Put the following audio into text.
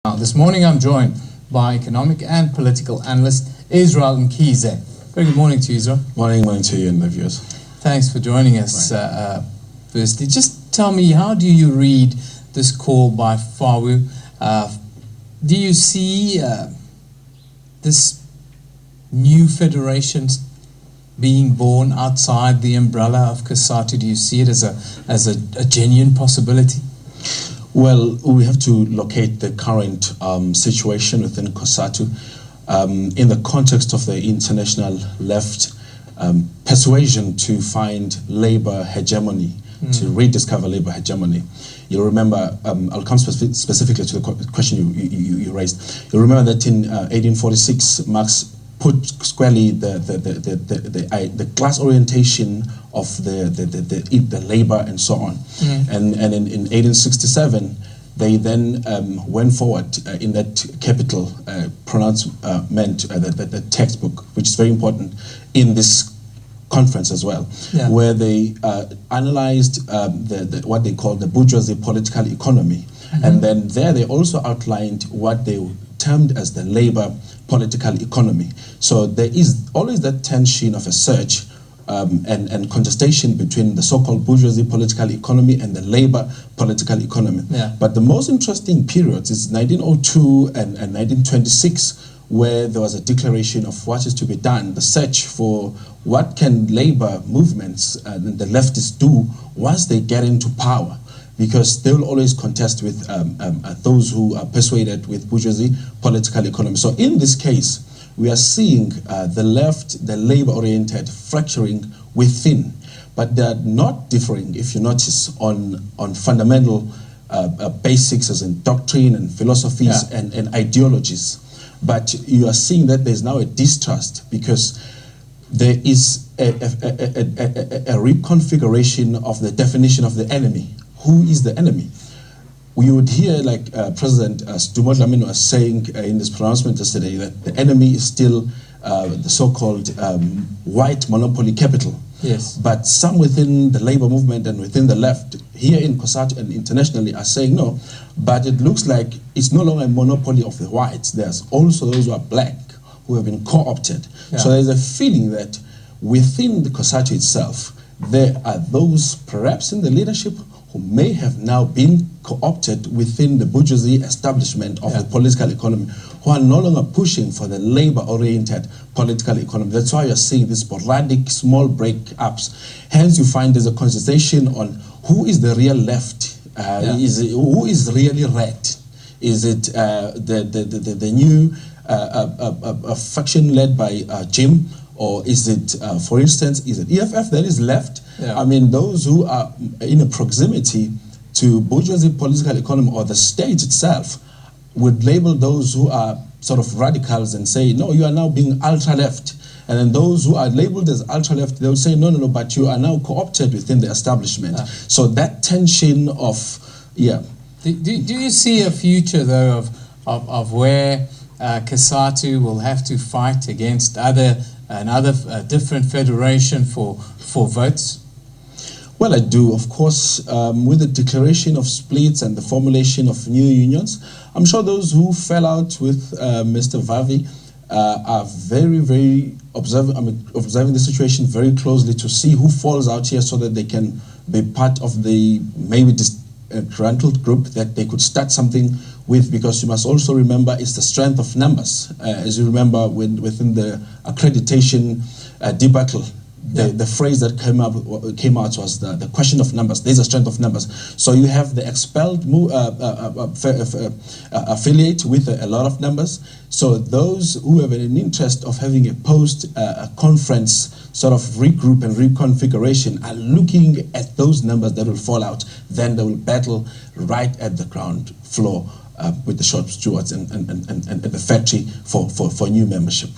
Now, this morning I'm joined by economic and political analyst Israel Mkhize. Very good morning to you, Israel. Morning to you and the viewers. Thanks for joining us. Firstly, just tell me, how do you read this call by Fawu? Do you see this new federation being born outside the umbrella of COSATU? Do you see it as a genuine possibility? Well, we have to locate the current situation within COSATU in the context of the international left persuasion to find labor hegemony, to rediscover labor hegemony. You'll remember, I'll come specifically to the question you raised. You'll remember that in 1846, Marx put squarely the class orientation of the labor and so on. And in 1867, they then went forward in that capital pronouncement, the textbook, which is very important in this conference as well, where they analyzed what they called the bourgeoisie political economy. And then there they also outlined what they termed as the labor political economy. So there is always that tension of a search and contestation between the so-called bourgeoisie political economy and the labor political economy. But the most interesting periods is 1902 and 1926, where there was a declaration of what is to be done, the search for what can labor movements and the leftists do once they get into power, because they will always contest with those who are persuaded with bourgeoisie political economy. So in this case, we are seeing the left, the labor-oriented, fracturing within, but they're not differing, if you notice, on fundamental basics as in doctrine and philosophies and ideologies. But you are seeing that there's now a distrust because there is a reconfiguration of the definition of the enemy. Who is the enemy? We would hear, like President Stumo Dlamini was saying in this pronouncement yesterday, that the enemy is still the so-called white monopoly capital. Yes. But some within the labor movement and within the left, here in COSATU and internationally, are saying no, but it looks like it's no longer a monopoly of the whites. There's also those who are black who have been co-opted. So there's a feeling that within the COSATU itself, there are those perhaps in the leadership who may have now been co-opted within the bourgeoisie establishment of the political economy, who are no longer pushing for the labor-oriented political economy. That's why you're seeing these sporadic small break-ups. Hence, you find there's a conversation on who is the real left, who is really red. Is it the new faction led by Jim, or is it, for instance, is it EFF that is left? I mean, those who are in a proximity to bourgeoisie political economy or the state itself would label those who are sort of radicals and say, no, you are now being ultra-left. And then those who are labeled as ultra-left, they will say, no, but you are now co-opted within the establishment. So that tension of, Do you see a future, though, of where COSATU will have to fight against another different federation for votes? Well, I do, of course. With the declaration of splits and the formulation of new unions, I'm sure those who fell out with Mr. Vavi are very observing the situation very closely to see who falls out here so that they can be part of the maybe disgruntled group that they could start something with, because you must also remember it's the strength of numbers. As you remember, within the accreditation debacle, the phrase that came out was the question of numbers. There's a strength of numbers. So you have the expelled affiliate with a lot of numbers. So those who have an interest of having a post-conference sort of regroup and reconfiguration are looking at those numbers that will fall out. Then they will battle right at the ground floor with the shop stewards and the factory for new membership.